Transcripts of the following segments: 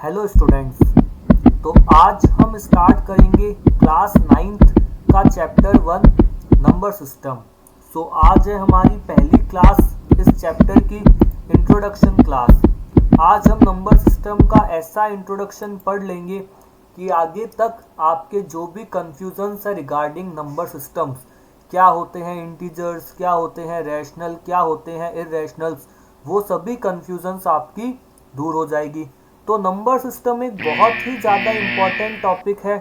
Hello students. तो आज हम स्टार्ट करेंगे क्लास 9th का चैप्टर 1 नंबर सिस्टम। सो आज है हमारी पहली क्लास इस चैप्टर की इंट्रोडक्शन क्लास। आज हम नंबर सिस्टम का ऐसा इंट्रोडक्शन पढ़ लेंगे कि आगे तक आपके जो भी कन्फ्यूजन्स है रिगार्डिंग नंबर सिस्टम्स, क्या होते हैं इंटीजर्स, क्या होते हैं रैशनल, क्या होते हैं इर्रेशनल्स, वो सभी कन्फ्यूजन्स आपकी दूर हो जाएगी। तो नंबर सिस्टम एक बहुत ही ज़्यादा इम्पॉर्टेंट टॉपिक है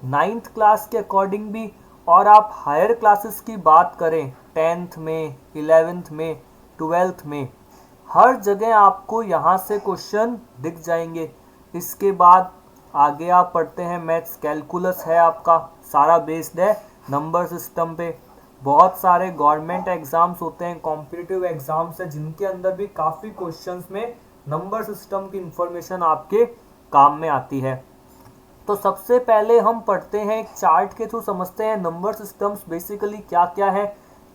9th क्लास के अकॉर्डिंग भी, और आप हायर क्लासेस की बात करें 10th में, 11th में, 12th में, हर जगह आपको यहाँ से क्वेश्चन दिख जाएंगे। इसके बाद आगे आप पढ़ते हैं मैथ्स, कैलकुलस है आपका, सारा बेस्ड है नंबर सिस्टम पे। बहुत सारे गवर्नमेंट एग्जाम्स होते हैं, कॉम्पिटिटिव एग्जाम्स है, जिनके अंदर भी काफ़ी क्वेश्चंस में नंबर सिस्टम की इंफॉर्मेशन आपके काम में आती है। तो सबसे पहले हम पढ़ते हैं, एक चार्ट के थ्रू समझते हैं नंबर सिस्टम्स बेसिकली क्या क्या है,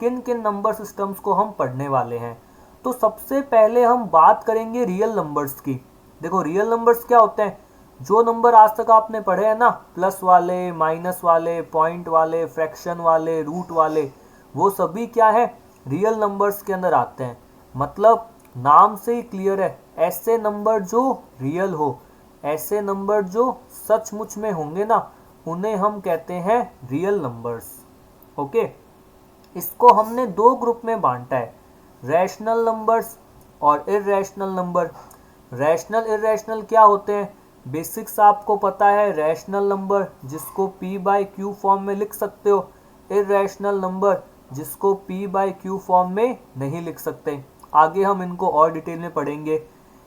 किन किन नंबर सिस्टम्स को हम पढ़ने वाले हैं। तो सबसे पहले हम बात करेंगे रियल नंबर्स की। देखो रियल नंबर्स क्या होते हैं, जो नंबर आज तक आपने पढ़े हैं ना, प्लस वाले, माइनस वाले, पॉइंट वाले, फ्रैक्शन वाले, रूट वाले, वो सभी क्या है, रियल नंबर्स के अंदर आते हैं। मतलब नाम से ही क्लियर है, ऐसे नंबर जो रियल हो, ऐसे नंबर जो सचमुच में होंगे ना, उन्हें हम कहते हैं रियल नंबर्स। ओके, इसको हमने दो ग्रुप में बांटा है, रैशनल नंबर्स और इर्रेशनल नंबर। रैशनल इर्रेशनल क्या होते हैं, बेसिक्स आपको पता है। रैशनल नंबर जिसको p बाई क्यू फॉर्म में लिख सकते हो, इर्रेशनल नंबर जिसको p बाई क्यू फॉर्म में नहीं लिख सकते। आगे हम इनको और डिटेल में पढ़ेंगे।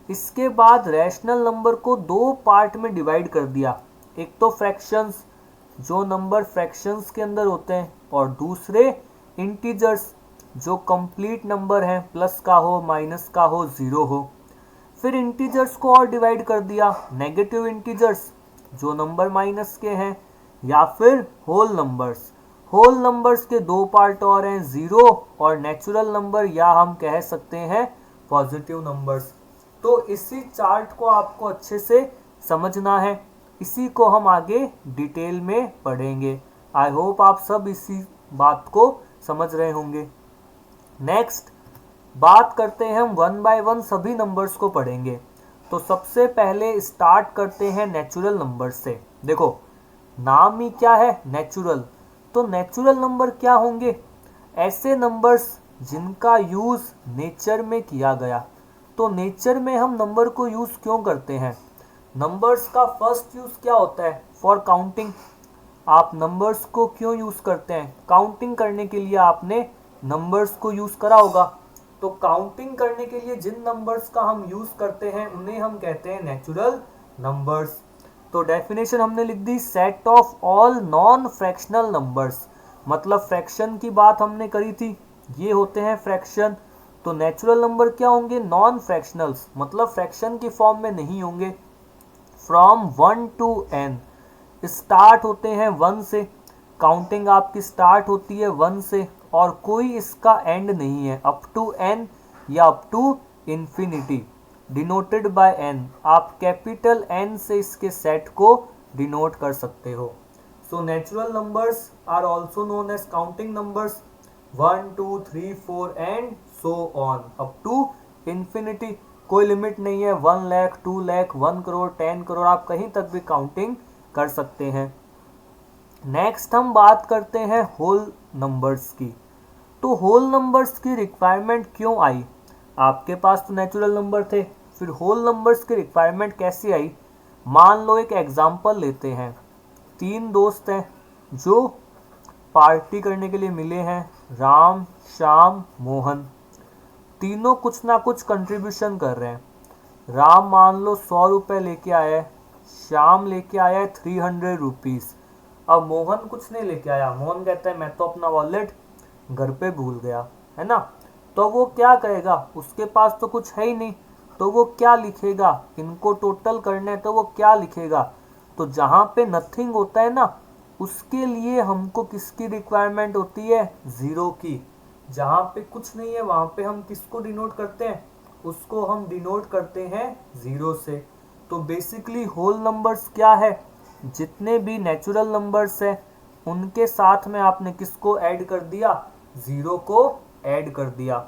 इसके बाद रैशनल नंबर को दो पार्ट में डिवाइड कर दिया, एक तो फ्रैक्शंस, जो नंबर फ्रैक्शंस के अंदर होते हैं, और दूसरे इंटीजर्स, जो कंप्लीट नंबर हैं, प्लस का हो, माइनस का हो, ज़ीरो हो। फिर इंटीजर्स को और डिवाइड कर दिया, नेगेटिव इंटीजर्स जो नंबर माइनस के हैं, या फिर होल नंबर्स। होल नंबर्स के दो पार्ट और हैं, ज़ीरो और नेचुरल नंबर, या हम कह सकते हैं पॉजिटिव नंबर्स। तो इसी चार्ट को आपको अच्छे से समझना है, इसी को हम आगे डिटेल में पढ़ेंगे। आई होप आप सब इसी बात को समझ रहे होंगे। नेक्स्ट बात करते हैं हम, वन बाय वन सभी नंबर्स को पढ़ेंगे। तो सबसे पहले स्टार्ट करते हैं नेचुरल नंबर से। देखो नाम ही क्या है, नेचुरल। तो नेचुरल नंबर क्या होंगे, ऐसे नंबर्स जिनका यूज़ नेचर में किया गया। तो नेचर में हम नंबर को यूज़ क्यों करते हैं, नंबर्स का फर्स्ट यूज़ क्या होता है, फॉर काउंटिंग। आप नंबर्स को क्यों यूज़ करते हैं, काउंटिंग करने के लिए आपने नंबर्स को यूज़ करा होगा। तो काउंटिंग करने के लिए जिन नंबर्स का हम यूज़ करते हैं उन्हें हम कहते हैं नेचुरल नंबर्स। तो डेफिनेशन हमने लिख दी, set of all non fractional numbers. मतलब फ्रैक्शन की बात हमने करी थी, ये होते हैं फ्रैक्शन। तो नेचुरल नंबर क्या होंगे, नॉन फ्रैक्शनल्स, मतलब फ्रैक्शन की फॉर्म में नहीं होंगे। फ्रॉम 1 to n, स्टार्ट होते हैं 1 से, काउंटिंग आपकी स्टार्ट होती है 1 से, और कोई इसका एंड नहीं है, अप टू n या up to infinity, denoted by n। आप कैपिटल N से इसके सेट को डिनोट कर सकते हो। So natural numbers are also known as counting numbers, 1 2 3 4 and so on up to infinity. कोई लिमिट नहीं है, 1 लाख, 2 लाख, 1 करोड़, 10 करोड़, आप कहीं तक भी काउंटिंग कर सकते हैं। नेक्स्ट हम बात करते हैं होल नंबर्स की। तो होल नंबर्स की रिक्वायरमेंट क्यों आई, आपके पास तो नेचुरल नंबर थे, फिर होल नंबर्स की रिक्वायरमेंट कैसे आई। मान लो एक एग्जांपल लेते हैं, तीन दोस्त हैं जो पार्टी करने के लिए मिले हैं, राम, श्याम, मोहन। तीनों कुछ ना कुछ कंट्रीब्यूशन कर रहे हैं। राम मान लो 100 रुपये लेके आया है, श्याम लेके आया है 300 रुपीज़। अब मोहन कुछ नहीं लेके आया, मोहन कहता है मैं तो अपना वॉलेट घर पे भूल गया, है ना। तो वो क्या करेगा, उसके पास तो कुछ है ही नहीं, तो वो क्या लिखेगा, इनको टोटल करना है तो वो क्या लिखेगा। तो जहाँ पे नथिंग होता है ना, उसके लिए हमको किसकी रिक्वायरमेंट होती है, ज़ीरो की। जहाँ पे कुछ नहीं है वहाँ पे हम किसको डिनोट करते हैं, उसको हम डिनोट करते हैं ज़ीरो से। तो बेसिकली होल नंबर्स क्या है, जितने भी नेचुरल नंबर्स हैं उनके साथ में आपने किसको ऐड कर दिया, ज़ीरो को ऐड कर दिया।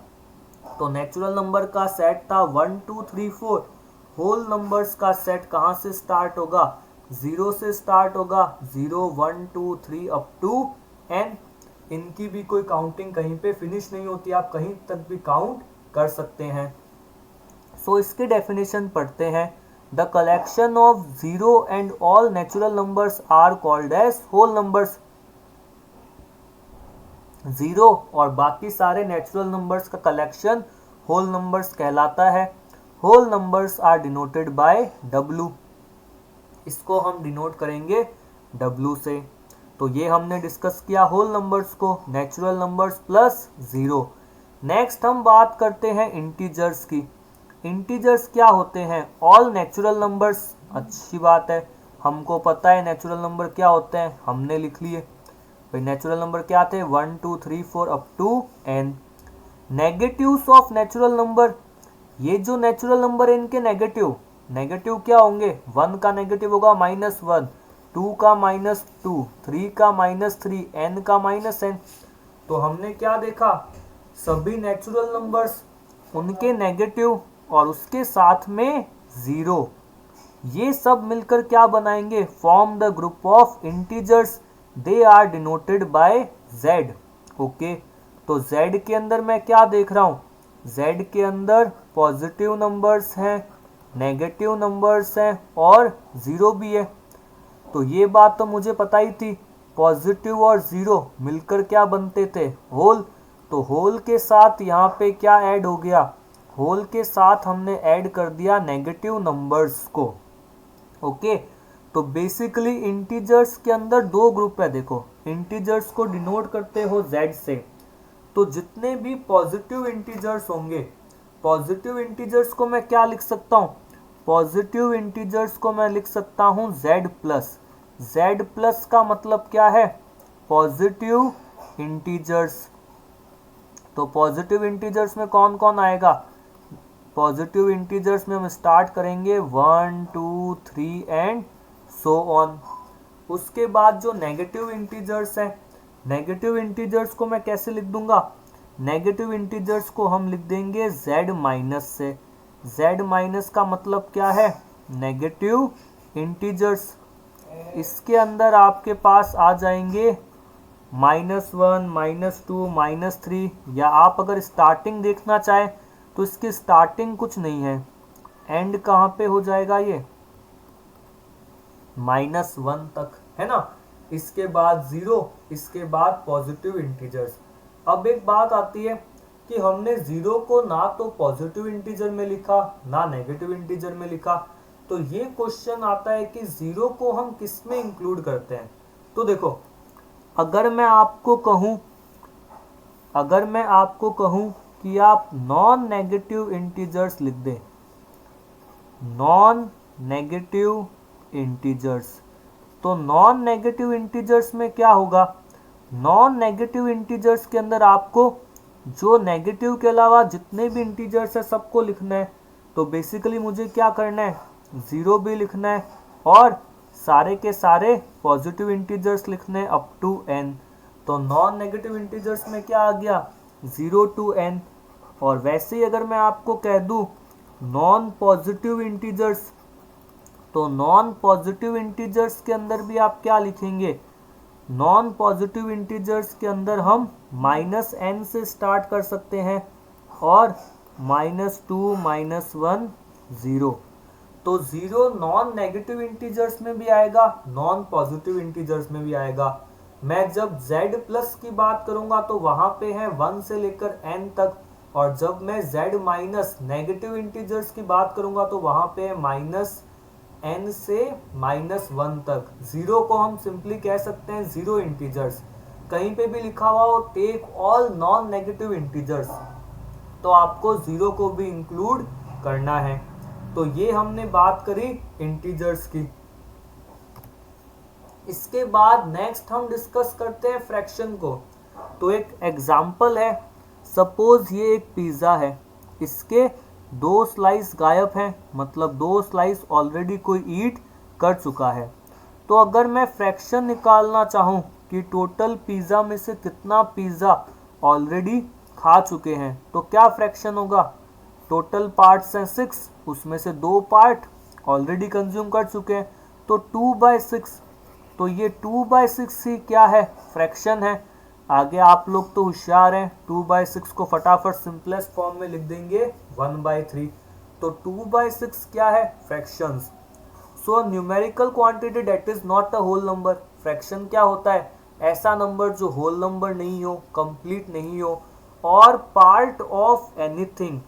तो नेचुरल नंबर का सेट था 1 2 3 4, होल नंबर्स का सेट कहाँ से स्टार्ट होगा, 0 से स्टार्ट होगा, 0 1 2 3 अप टू n। इनकी भी कोई काउंटिंग कहीं पे फिनिश नहीं होती, आप कहीं तक भी काउंट कर सकते हैं। सो इसकी डेफिनेशन पढ़ते हैं। The collection of zero and all natural numbers are called as whole numbers. Zero और बाकी सारे नेचुरल नंबर्स का कलेक्शन होल नंबर्स कहलाता है। Whole numbers are denoted by W, इसको हम डिनोट करेंगे डब्लू से। तो ये हमने डिस्कस किया होल नंबर्स को, natural numbers plus zero. Next हम बात करते हैं इंटीजर्स की। इंटीजर्स क्या होते हैं, ऑल नेचुरल नंबर्स। अच्छी बात है, हमको पता है नेचुरल नंबर क्या होते हैं, हमने लिख लिए भाई। नेचुरल नंबर क्या थे, 1 2 3 4 up to n। Negatives of natural number, ये जो नेचुरल नंबर है इनके नेगेटिव, नेगेटिव क्या होंगे, 1 का नेगेटिव होगा -1, 2 का -2, 3 का -3, n का -n। तो हमने क्या देखा, सभी नेचुरल नंबर्स उनके नेगेटिव और उसके साथ में ज़ीरो, ये सब मिलकर क्या बनाएंगे, form the group of integers, they are denoted by z। Okay, तो z के अंदर मैं क्या देख रहा हूँ, z के अंदर पॉजिटिव नंबर्स हैं, नेगेटिव नंबर्स हैं और ज़ीरो भी है। तो ये बात तो मुझे पता ही थी, पॉजिटिव और ज़ीरो मिलकर क्या बनते थे, होल। तो होल के साथ यहाँ पे क्या ऐड हो गया, होल के साथ हमने ऐड कर दिया नेगेटिव नंबर्स को। ओके, तो बेसिकली इंटीजर्स के अंदर दो ग्रुप है। देखो, इंटीजर्स को डिनोट करते हो z से, तो जितने भी पॉजिटिव इंटीजर्स होंगे, पॉजिटिव इंटीजर्स को मैं क्या लिख सकता हूँ, पॉजिटिव इंटीजर्स को मैं लिख सकता हूँ z प्लस। z प्लस का मतलब क्या है, पॉजिटिव इंटीजर्स। तो पॉजिटिव इंटीजर्स में कौन कौन आएगा, पॉजिटिव इंटीजर्स में हम स्टार्ट करेंगे 1 2 3 एंड सो ऑन। उसके बाद जो नेगेटिव इंटीजर्स हैं, नेगेटिव इंटीजर्स को मैं कैसे लिख दूंगा, नेगेटिव इंटीजर्स को हम लिख देंगे z माइनस से। z माइनस का मतलब क्या है, नेगेटिव इंटीजर्स। इसके अंदर आपके पास आ जाएंगे -1 -2 -3, या आप अगर स्टार्टिंग देखना चाहें तो इसकी स्टार्टिंग कुछ नहीं है, एंड कहाँ पे हो जाएगा ये, -1 तक, है ना। इसके बाद ज़ीरो, इसके बाद पॉजिटिव इंटीजर्स। अब एक बात आती है कि हमने ज़ीरो को ना तो पॉजिटिव इंटीजर में लिखा ना नेगेटिव इंटीजर में लिखा, तो ये क्वेश्चन आता है कि ज़ीरो को हम किस में इंक्लूड करते हैं। तो देखो, अगर मैं आपको कहूँ कि आप नॉन नेगेटिव इंटीजर्स लिख दें, नॉन नेगेटिव इंटीजर्स, तो नॉन नेगेटिव इंटीजर्स में क्या होगा, नॉन नेगेटिव इंटीजर्स के अंदर आपको जो नेगेटिव के अलावा जितने भी इंटीजर्स है सबको लिखना है। तो बेसिकली मुझे क्या करना है, ज़ीरो भी लिखना है और सारे के सारे पॉजिटिव इंटीजर्स लिखने अप टू n। तो नॉन नेगेटिव इंटीजर्स में क्या आ गया, 0 to n। और वैसे ही अगर मैं आपको कह दूं नॉन पॉजिटिव इंटीजर्स, तो नॉन पॉजिटिव इंटीजर्स के अंदर भी आप क्या लिखेंगे, नॉन पॉजिटिव इंटीजर्स के अंदर हम -n से स्टार्ट कर सकते हैं और -2 -1 0। तो 0 नॉन नेगेटिव इंटीजर्स में भी आएगा, नॉन पॉजिटिव इंटीजर्स में भी आएगा। मैं जब z प्लस की बात करूंगा तो वहां पे है 1 से लेकर n तक, और जब मैं z माइनस नेगेटिव इंटीजर्स की बात करूंगा तो वहां पे है -n से -1 तक। ज़ीरो को हम सिंपली कह सकते हैं ज़ीरो इंटीजर्स। कहीं पे भी लिखा हुआ हो take all non negative integers, तो आपको ज़ीरो को भी इंक्लूड करना है। तो ये हमने बात करी इंटीजर्स की। इसके बाद नेक्स्ट हम डिस्कस करते हैं फ्रैक्शन को। तो एक एग्जाम्पल है, सपोज ये एक पिज़्ज़ा है, इसके दो स्लाइस गायब हैं, मतलब दो स्लाइस ऑलरेडी कोई ईट कर चुका है। तो अगर मैं फ्रैक्शन निकालना चाहूँ कि टोटल पिज़्ज़ा में से कितना पिज़्ज़ा ऑलरेडी खा चुके हैं, तो क्या फ्रैक्शन होगा? टोटल पार्ट्स हैं 6, उसमें से 2 पार्ट ऑलरेडी कंज्यूम कर चुके हैं, तो 2/6। तो ये 2/6 ही क्या है? फ्रैक्शन है। आगे आप लोग तो होशियार हैं, 2/6 को फटाफट सिंपलेस्ट फॉर्म में लिख देंगे 1/3। तो 2/6 क्या है? Fractions. So numerical quantity that is not a whole number. Fraction क्या होता है? ऐसा नंबर जो होल नंबर नहीं हो, कंप्लीट नहीं हो, और पार्ट ऑफ एनीथिंग,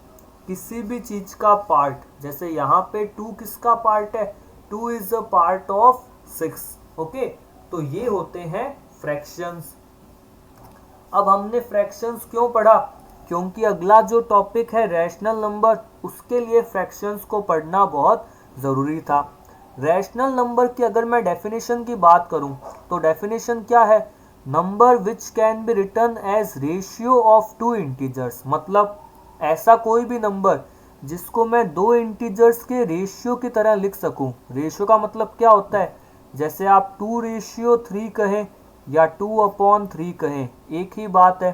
किसी भी चीज का पार्ट। जैसे यहाँ पे 2 किसका पार्ट है? 2 is a part of 6। Okay, तो ये होते हैं फ्रैक्शंस। अब हमने फ्रैक्शंस क्यों पढ़ा? क्योंकि अगला जो टॉपिक है रैशनल नंबर, उसके लिए फ्रैक्शंस को पढ़ना बहुत ज़रूरी था। रैशनल नंबर की अगर मैं डेफिनेशन की बात करूं, तो डेफिनेशन क्या है? Number which can be written as ratio of two integers. मतलब ऐसा कोई भी नंबर जिसको मैं दो इंटीजर्स के रेशियो की तरह लिख सकूं। रेशियो का मतलब क्या होता है? जैसे आप 2/3 कहें या 2/3 कहें, एक ही बात है।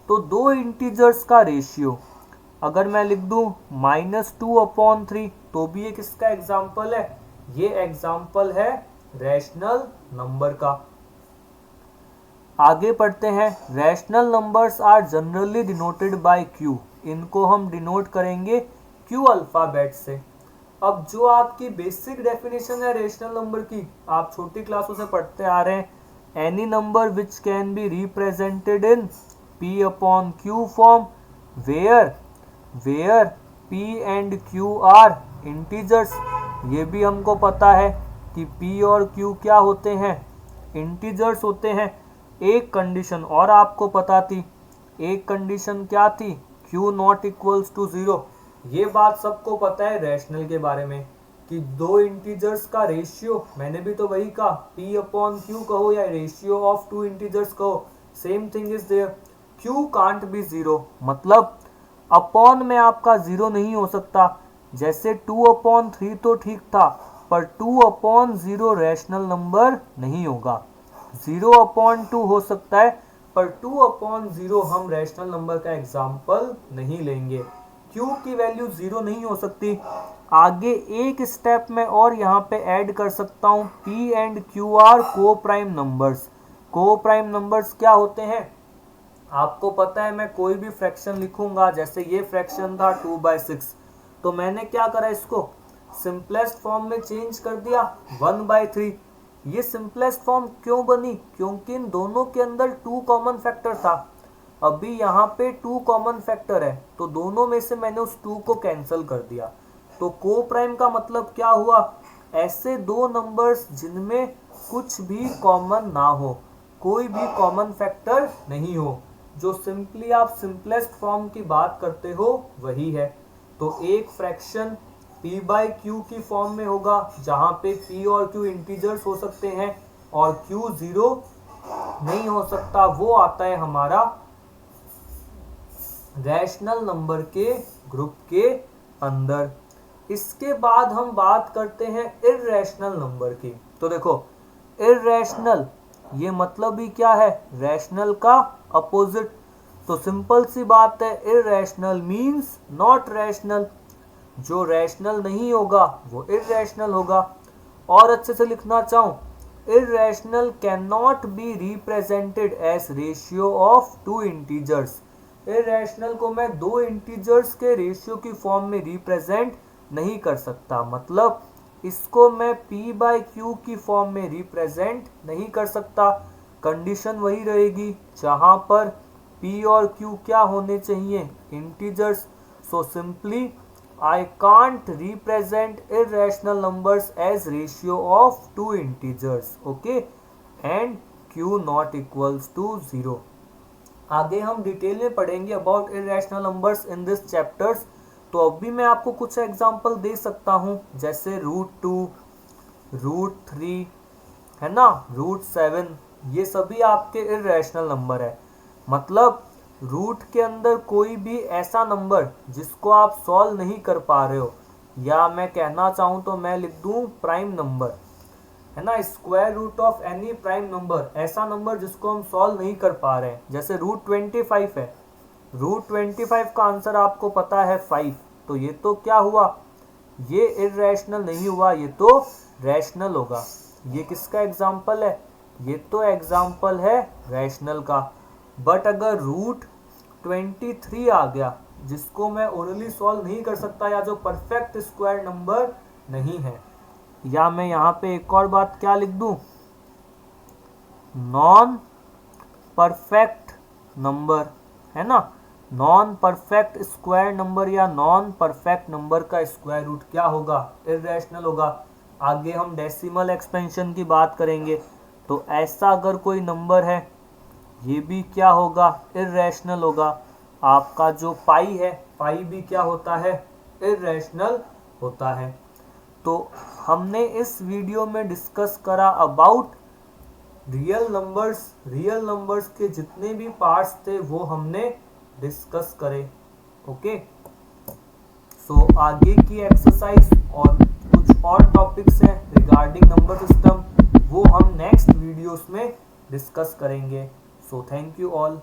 तो दो इंटीजर्स का रेशियो अगर मैं लिख दूं -2/3, तो भी ये किसका एग्जाम्पल है? ये एग्जाम्पल है रैशनल नंबर का। आगे पढ़ते हैं। Rational numbers are generally denoted by Q. इनको हम डिनोट करेंगे क्यू अल्फाबेट से। अब जो आपकी बेसिक डेफिनेशन है रैशनल नंबर की, आप छोटी क्लासों से पढ़ते आ रहे हैं। Any number which can be represented in P/Q form, where P and Q are integers. ये भी हमको पता है कि P और Q क्या होते हैं? इंटीजर्स होते हैं। एक कंडीशन और आपको पता थी। एक कंडीशन क्या थी? Q not equals to 0। ये बात सबको पता है रैशनल के बारे में कि दो इंटीजर्स का रेशियो, मैंने भी तो वही कहा, P/Q कहो या रेशियो ऑफ टू इंटीजर्स कहो, same thing is there. Q can't be 0, मतलब अपॉन में आपका 0 नहीं हो सकता। जैसे 2/3 तो ठीक था, पर 2/0 रैशनल नंबर नहीं होगा। 0/2 हो सकता है, पर 2/0 हम रैशनल नंबर का एग्जाम्पल नहीं लेंगे। Q की वैल्यू 0 नहीं हो सकती। आगे एक स्टेप में और यहाँ पे ऐड कर सकता हूँ, P एंड Q आर को प्राइम नंबर्स। को प्राइम नंबर्स क्या होते हैं? आपको पता है, मैं कोई भी फ्रैक्शन लिखूंगा, जैसे ये फ्रैक्शन था 2/6, तो मैंने क्या करा, इसको सिंपलेस्ट फॉर्म में चेंज कर दिया 1/3। ये सिंपलेस्ट फॉर्म क्यों बनी? क्योंकि इन दोनों के अंदर 2 कॉमन फैक्टर था। अभी यहाँ पे 2 कॉमन फैक्टर है, तो दोनों में से मैंने उस 2 को कैंसिल कर दिया। तो को प्राइम का मतलब क्या हुआ? ऐसे दो नंबर्स जिनमें कुछ भी कॉमन ना हो, कोई भी कॉमन फैक्टर नहीं हो, जो सिंपली आप सिंपलेस्ट फॉर्म की बात करते हो वही है। तो एक फ्रैक्शन P/Q की फॉर्म में होगा, जहां पे P और Q इंटीजर्स हो सकते हैं और Q 0 नहीं हो सकता। वो आता है हमारा रैशनल नंबर के ग्रुप के अंदर। इसके बाद हम बात करते हैं इर्रेशनल नंबर की। तो देखो, इर्रेशनल ये मतलब ही क्या है? रैशनल का अपोजिट। तो सिंपल सी बात है, इर्रेशनल मींस नॉट रैशनल। जो रैशनल नहीं होगा वो इर्रेशनल होगा। और अच्छे से लिखना चाहूं, irrational can not be represented as ratio of two integers. Irrational को मैं दो इंटीजर्स के रेशियो की फॉर्म में रिप्रेजेंट नहीं कर सकता। मतलब इसको मैं P/Q की फॉर्म में रिप्रेजेंट नहीं कर सकता। कंडीशन वही रहेगी जहां पर P और Q क्या होने चाहिए? Integers. So simply I can't represent irrational numbers as ratio of two integers, okay, and Q not equals to 0. आगे हम डिटेल में पढ़ेंगे about irrational numbers in this chapters. तो अभी मैं आपको कुछ एग्जांपल दे सकता हूँ, जैसे √2, √3 है ना, √7, ये सभी आपके इरेशनल नंबर है। मतलब रूट के अंदर कोई भी ऐसा नंबर जिसको आप सॉल्व नहीं कर पा रहे हो, या मैं कहना चाहूँ तो मैं लिख दूँ प्राइम नंबर, है ना, square root of any prime number, ऐसा नंबर जिसको हम सॉल्व नहीं कर पा रहे हैं। जैसे रूट 25 है, रूट 25 का आंसर आपको पता है 5, तो ये तो क्या हुआ, ये इर्रेशनल नहीं हुआ, ये तो रैशनल होगा। ये किसका एग्जाम्पल है, ये तो एग्जाम्पल है रैशनल का। बट अगर रूट 23 आ गया जिसको मैं ओरली सॉल्व नहीं कर सकता, या जो परफेक्ट स्क्वायर नंबर नहीं है, या मैं यहाँ पे एक और बात क्या लिख दूं, नॉन परफेक्ट नंबर, है ना, नॉन परफेक्ट स्क्वायर नंबर या नॉन परफेक्ट नंबर का स्क्वायर रूट क्या होगा, इर्रेशनल होगा। आगे हम डेसिमल एक्सपेंशन की बात करेंगे, तो ऐसा अगर कोई नंबर है ये भी क्या होगा, इर्रेशनल होगा। आपका जो पाई है, पाई भी क्या होता है, इर्रेशनल होता है। तो हमने इस वीडियो में डिस्कस करा अबाउट रियल नंबर्स के जितने भी पार्ट्स थे वो हमने डिस्कस करे। ओके, सो आगे की एक्सरसाइज और कुछ और टॉपिक्स हैं रिगार्डिंग नंबर सिस्टम, वो हम नेक्स्ट वीडियोस में डिस्कस करेंगे। So thank you all.